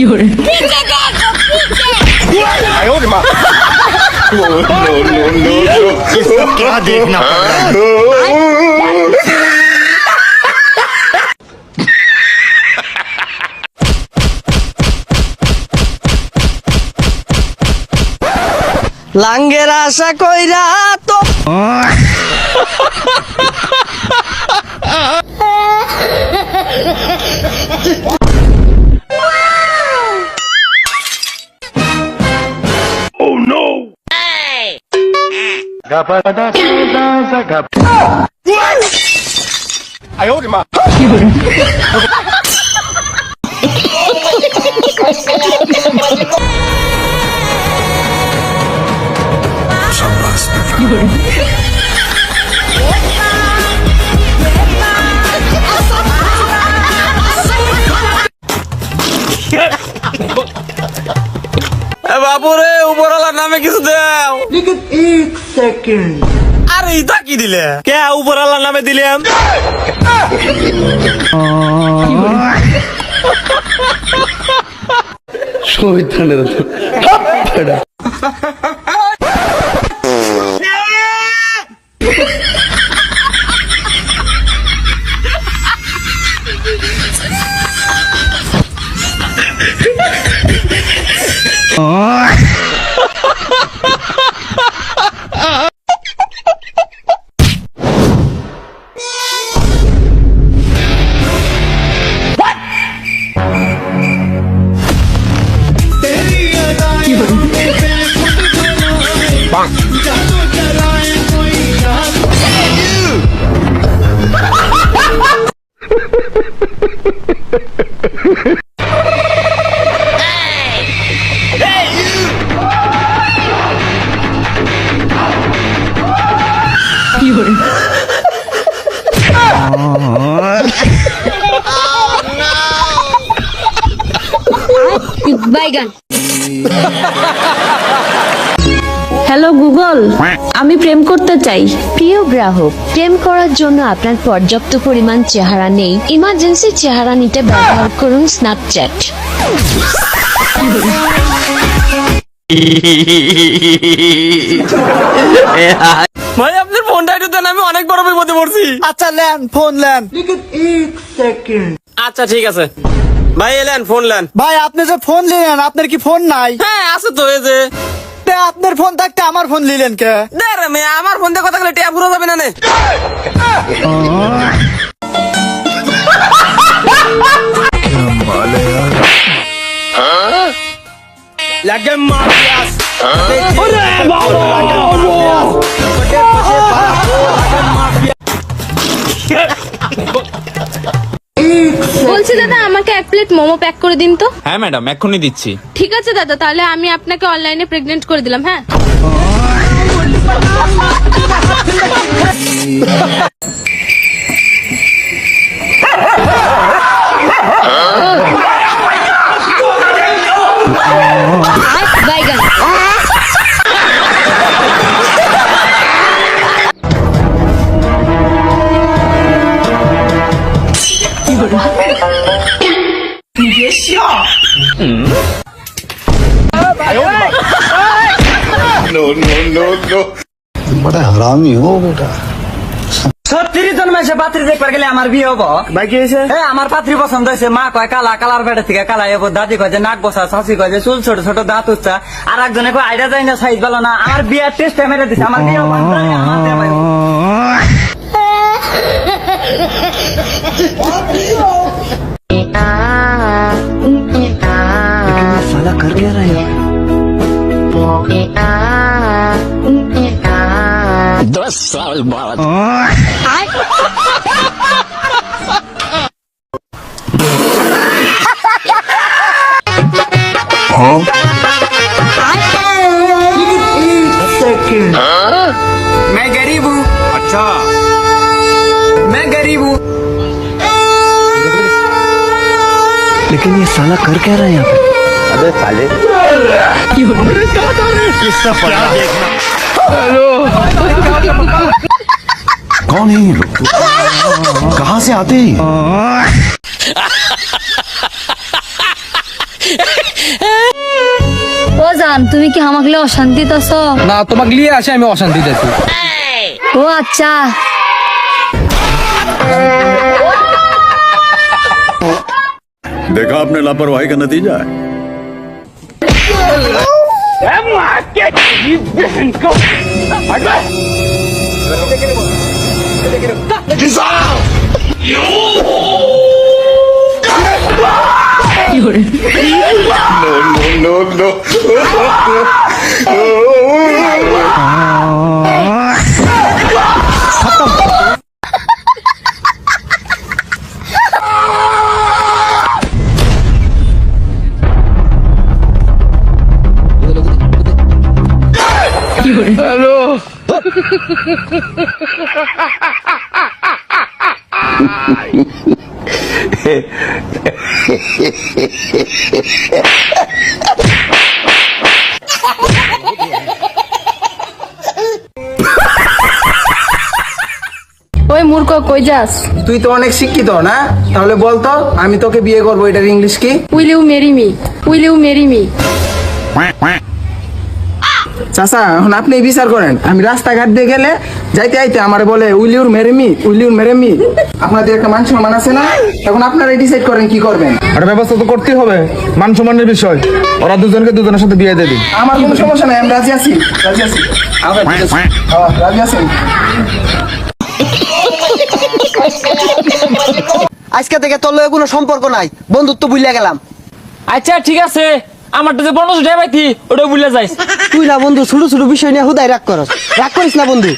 哎呦我的妈！No no no no no！ ये सब क्या देखना पड़ रहा है? লাঙ্গের আশা কইরা তো哎呦我的妈！ বাপুরে উপরওয়ালার নামে কিছু দাও। लेकिन एक सेकंड আরে ইটা কি দিলে? কে উপরওয়ালার নামে দিলাম? বাইগান। হ্যালো গুগল, আমি প্রেম করতে চাই। প্রিয় গ্রাহক, প্রেম করার জন্য আপনার পর্যাপ্ত পরিমাণ চেহারা নেই। ইমার্জেন্সি চেহারা নিতে ব্যবহার করুন স্ন্যাপচ্যাট। ভাই আপনার ফোনটা একটু দেন, আমি অনেক বড় বিপদে পড়ছি। আচ্ছা লেন ফোন লেন लेकिन एक सेकंड আচ্ছা ঠিক আছে ভাই, এলেন ফোন লেন। ভাই আপনি যে ফোন নিলেন আপনার কি ফোন নাই? হ্যাঁ আছে তো, এই যে। তে আপনার ফোন থাকতে আমার ফোন নিলেন কে? দে রে মেয়ে, আমার ফোন দিয়ে কথা বলে টিয়া পুরো যাবে না নে। লাগে মাফিয়াস। ওরে বাবা! বলছি দাদা, আমাকে এক প্লেট মোমো প্যাক করে দিন তো। হ্যাঁ ম্যাডাম, এক্ষুনি দিচ্ছি। ঠিক আছে দাদা, তাহলে আমি আপনাকে অনলাইনে প্রেগনেন্ট করে দিলাম। হ্যাঁ বাইগান।哎呦我的妈！No no no no！ बड़ा हरामी हो बेटा। সত্যি জন্মেছে পাত্রী দেখবার গেলে আমার বিয়ে হবো। ভাই কি হয়েছে? আমার পাত্রী পছন্দ হয়েছে। মা কয় কালা, কালার বেড়ে থেকে কালা হবো। দাদি কয় যে নাক বসা, শাশি কয় যে চুল ছোট ছোট, দাঁত উচ্চা। আর একজনে কয় আইডা যায় না, সাইজ ভালো না। আমার বিয়ের টেস্ট মেরে দিছে। আমার বিয়ে হবো। আমার বিয়ে হবো। साला कर क्या रहा है? 10 साल बाद मैं गरीब हूँ। अच्छा, मैं गरीब हूँ। लेकिन ये साला कर क्या रहा है यहाँ पे? अबे साले किसका पड़ा देखना। कौन है ये लोग? कहाँ से आते हैं? ও জান, তুমি কি আমাকে লিয়ে অশান্তিতে আছো? না, তোমাকে নিয়ে আসে আমি অশান্তিতে আছি। ও আচ্ছা। देखा आपने लापरवाही का नतीजा है। ওই মূর্খ, কই যাস? তুই তো অনেক শিক্ষিত না, তাহলে বলতো আমি তোকে বিয়ে করবো, এটার ইংলিশ কি? Will you marry me? Will you marry me? চাচা, এখন আপনি বিচার করেন। আমি রাস্তাঘাট দিয়ে গেলে যাইতে আইতে আমারে বলে উইল ইউর মেরে মি, উইল ইউর মেরে মি। আপনাদের একটা মান সম্মান আছে না? এখন আপনারাই ডিসাইড করেন কি করবেন। একটা ব্যবস্থা তো করতেই হবে, মান সম্মানের বিষয়। ওরা দুজনকে দুজনের সাথে বিয়ে দিয়ে দিন। আমার কোনো সমস্যা নাই, আমি রাজি আছি, রাজি আছি। রাজি আছেন? আজকে থেকে তোর লগে কোনো সম্পর্ক নাই, বন্ধুত্ব ভুলিয়া গেলাম। আচ্ছা ঠিক আছে, আমারটা যে 1500 টাকা পাইতি ওটা ভুলে যাইস। তুই না বন্ধু ছোট ছোট বিষয় নিয়ে হুদায় রাগ করস, রাগ করিস না বন্ধু।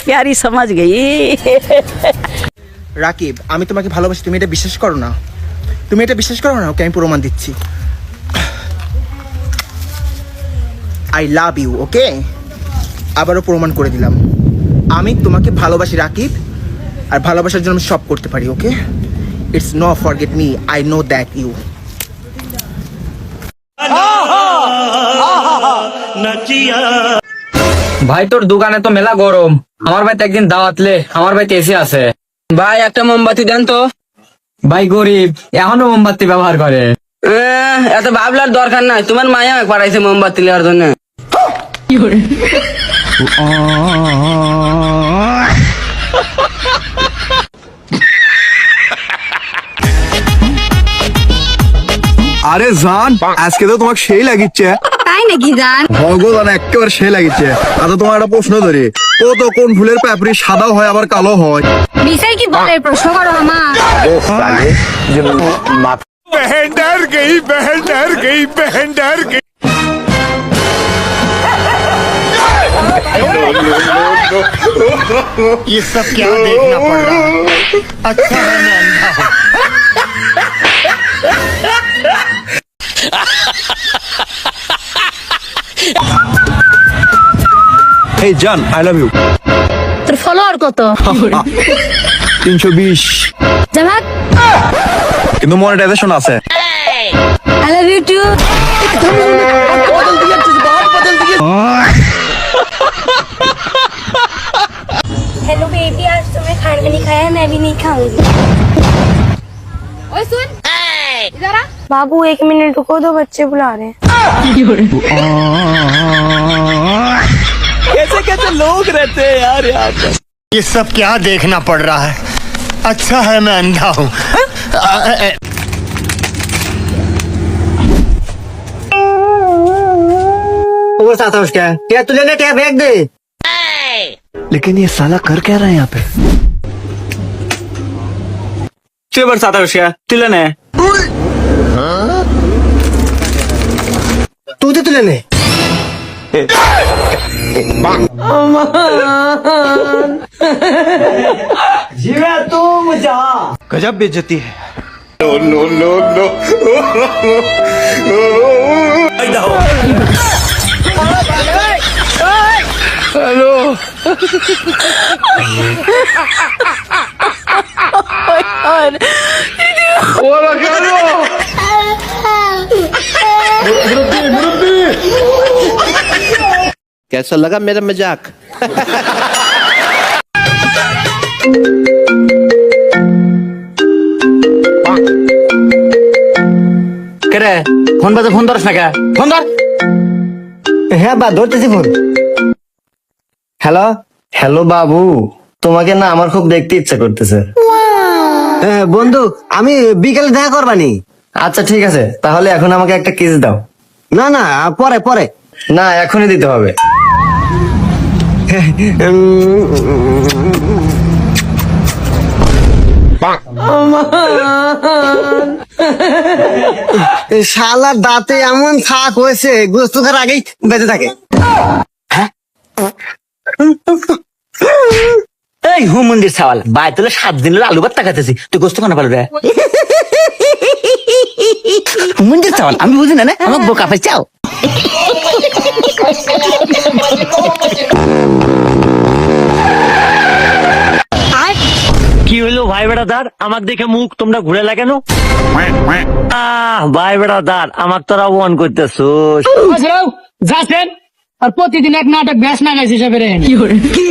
प्यारी समझ गई। রাকিব, আমি তোমাকে ভালোবাসি, তুমি এটা বিশ্বাস করো না? তুমি এটা বিশ্বাস করো না? ওকে আমি প্রমাণ দিচ্ছি। আই লাভ ইউ, ওকে? আবারও প্রমাণ করে দিলাম, আমি তোমাকে ভালোবাসি রাকিব, আর ভালোবাসার জন্য আমি সব করতে পারি, okay? It's no forget me, I know that you. ভাই তোর দোকানে তো মেলা গরম, আমার বাড়িতে একদিন দাওয়াতলে, আমার বাড়িতে এসে আছে। ভাই একটা মোমবাতি দেন তো। ভাই গরিব, এখনো মোমবাতি ব্যবহার করে। এত ভাবলার দরকার নাই, তোমার মায়া পাঠাইছে মোমবাতি নেওয়ার জন্য। আরে জান, আজকে তো তোমাকে সেই লাগিচ্ছে। তাই নাকি জান? ভগবান, একেবারে সেই লাগিচ্ছে। আচ্ছা, তোমার একটা প্রশ্ন ধরি, কত কোন ফুলের পাপড়ি সাদা হয় আবার কালো হয়? বিষয় কি বলে, প্রশ্ন করো আমার। बहन डर गई, बहन डर गई, बहन डर गई। ये सब क्या देखना पड़ रहा है? अच्छा है मैं अंधा हूँ। এই জান, আই লাভ ইউ। তোর ফলোয়ার কত? 320, জামাত, কিন্তু মনিটাইজেশন আছে। I love you too. Hello baby, आज तुमने खाना नहीं खाया, मैं भी नहीं खाऊंगी। ओए सुन, इधर आ। बाबू 1 मिनट रुको, दो बच्चे बुला रहे हैं। कैसे कैसे लोग रहते हैं यार यहाँ पर। ये सब क्या देखना पड़ रहा है? अच्छा है मैं अंधा हूँ। क्या तुझे ने क्या फेंक दे? लेकिन ये साला कर क्या रहा है यहाँ पे? এবার 27 তুলে নে। তুই তো তুলে নে। गजब बेइज्जती है। No, no, no, no. कैसा लगा मेरा मजाक? কেরে ফোন বাজে, ফোন ধরস না কে? ফোন ধর। হ্যাঁ বা ধরতেছি ফোন। হ্যালো হ্যালো বাবু, তোমাকে না আমার খুব দেখতে ইচ্ছা করতেছে। বন্ধু আমি বিকেলে দেখা করবানি। আচ্ছা ঠিক আছে, তাহলে এখন আমাকে একটা কিস দাও। না না পরে পরে, না এখনই দিতে হবে। শালার দাঁতে এমন থাক হয়েছে, গোস্ত খাওয়ার আগেই বেঁচে থাকে। এই হু মন্দির ছাওয়াল, বাই তোলে 7 দিনের আলু ভাত খাইতেছি, তুই গোস্ত কেন পারবে? মন্দির ছাওয়াল আমি বুঝি না, আমার বোকা পাইছাও। কি হইলো ভাই বেড়াদার, আমাকে দেখে মুখ তোমরা ঘুরে লাগানো? ভাই বেড়াদার আমাকে তোরা ওয়ান করতেছো। যাচ্ছেন আর প্রতিদিন এক নাটক ব্যাস না গাইছে হিসাবে কি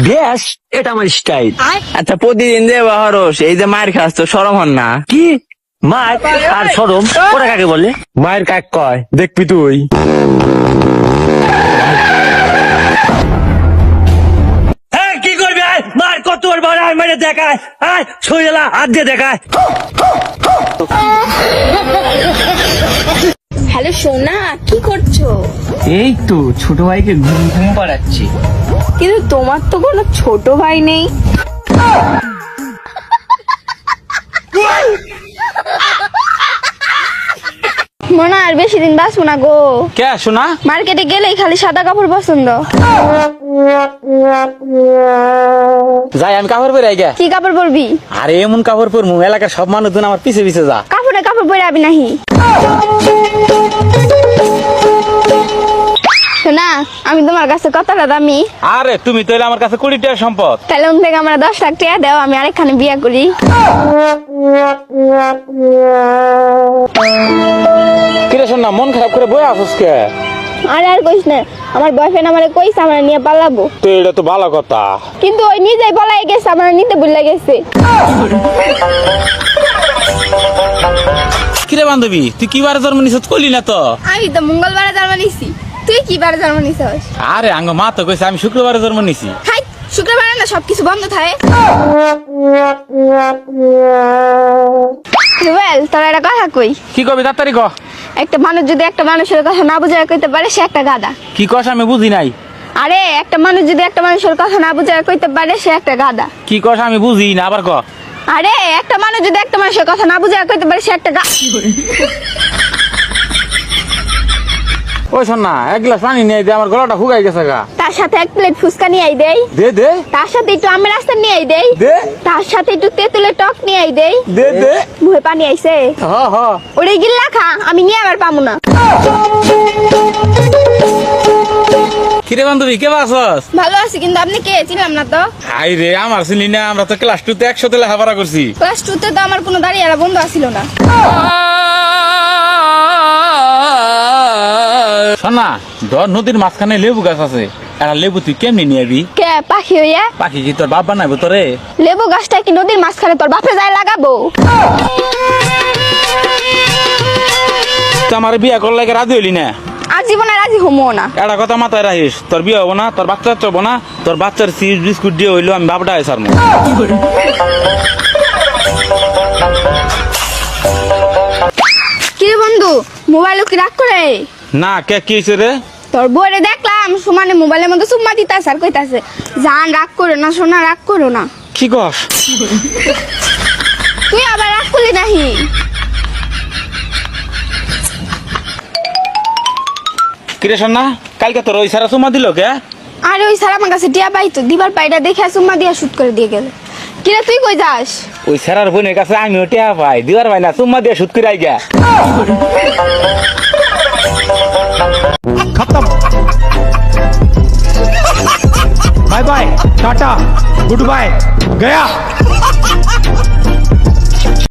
ব্যাস? এটা আমার স্টাইল। আচ্ছা প্রতিদিন যে বাহরস এই যে মায়ের খাস তো সরম হন না? কি মার আর সরম ওরা কাকে বলে? মায়ের কাক কয় দেখবি তুই। হ্যাঁ কি করবি? আয় মার, কত বড় আয় মেরে দেখায়, আয় ছুঁয়েলা হাত দিয়ে দেখায়। হ্যালো সোনা, কি করছো? এই তো ছোট ভাইকে ঘুম ঘুম পাড়াচ্ছি। কিন্তু তোমার তো কোনো ছোট ভাই নেই। মনে আর বেশি দিন বাঁচবো না গো। কে শোনা? মার্কেটে গেলেই খালি সাদা কাপড় পছন্দ। যাই আমি কাপড় পরে আই গে। কি কাপড় পরবি? আরে এমন কাপড় পরমু এলাকার সব মানুষজন আমার পিছে পিছে যা। কাপড়ে কাপড় পরে আবি নাহি। শোনা, আমি তোমার কাছে কতটা দামি? আরে তুমি তো আমার কাছে 20 টাকা সম্পদ। তাহলে ওন থেকে আমরা 10 লাখ টাকা দাও, আমি আরেকখানে বিয়ে করি। কিরে শোনা, মন খারাপ করে বই আসছ কে? আরে আর কইস না, আমার বয়ফ্রেন্ড আমারে কইছে আমরা নিয়ে পালাবো। তো এটা তো ভালো কথা। কিন্তু ওই নিজেই পালাই গেছে, আমরা নিতে ভুলে গেছে। কিরে বান্ধবী, তুই কি বারে জন্ম নিছ কইলি না তো? আমি তো মঙ্গলবারে জন্ম নিছি, তুই কি বারে জন্ম নিছিস? আরে আঙ্গ মা তো কইছে আমি শুক্রবারে জন্ম নিছি। হাই, শুক্রবারে না সবকিছু বন্ধ থাকে। রুবেল, তোর একটা কথা কই। কি কবি তাড়াতাড়ি ক। একটা মানুষ যদি একটা মানুষের কথা না বুঝায় কইতে পারে, সে একটা গাধা। কি কস আমি বুঝি নাই। আরে একটা মানুষ যদি একটা মানুষের কথা না বুঝায় কইতে পারে, সে একটা গাধা। কি কস আমি বুঝি না, আবার ক। আরে একটা মানুষ যদি একটা মানুষের কথা না বুঝায় কইতে পারে, সে একটা গাধা। ওই শোন না, এক গ্লাস পানি নিয়ে দে, আমার গলাটা শুকাই গেছে গা। তার সাথে 1 প্লেট ফুচকা নিয়ে আই দেই। দে দে। তার সাথে একটু আমের আচার নিয়ে আই দেই। দে। তার সাথে একটু তেঁতুলের টক নিয়ে আই দেই। দে দে। মুখে পানি আইছে। হ হ। ওরে গিল্লা খা, আমি নিয়ে আবার পামু না। কিরে বান্ধবী কে বাসস? ভালো আছি, কিন্তু আপনি কে? চিনলাম না তো। হাই রে, আমার চিনি না, আমরা তো ক্লাস 2 তে একসাথে লেখাপড়া করছি। ক্লাস 2 তে তো আমার কোনো দাঁড়িয়ে বন্ধু আসিল না। শোনা, ধর নদীর মাঝখানে লেবু গাছ আছে, একটা লেবু তুই কেমনি নিয়ে আবি? কে পাখি হইয়া? পাখি কি তোর বাপ বানাইবো তোরে? লেবু গাছটা কি নদীর মাঝখানে তোর বাপে যায় লাগাবো? তুই আমার বিয়া করলে রাজি হইলি না? আর জীবনে রাজি হমো না। একটা কথা মাথায় রাখিস, তোর বিয়ে হবো না, তোর বাচ্চা হবো না, তোর বাচ্চার চিপস বিস্কুট দিয়ে হইলো আমি বাপটা আইসার মো। কি রে বন্ধু, মোবাইল কি রাগ করে? না কে কি হয়েছে রে? তোর বউরে দেখলাম সমানে মোবাইলের মধ্যে চুম্মা দিতাছে আর কইতাছে, জান রাগ করো না সোনা, রাগ করো না। কি কস? তুই আবার রাগ করলি নাহি? কিরে শোন না, কালকে তোর ওই সারা সুমা দিল কে? আরে ওই সারা আমার কাছে টিয়া পাইতো, দিবার পাইটা দেখে চুম্মা দিয়া শুট করে দিয়ে গেল। কিরে তুই কই যাস? ওই সারার বোনের কাছে আমিও টিয়া পাই, দিবার পাই না, সুম্মা দিয়ে শুট করে আই গা। खत्म bye bye tata goodbye गया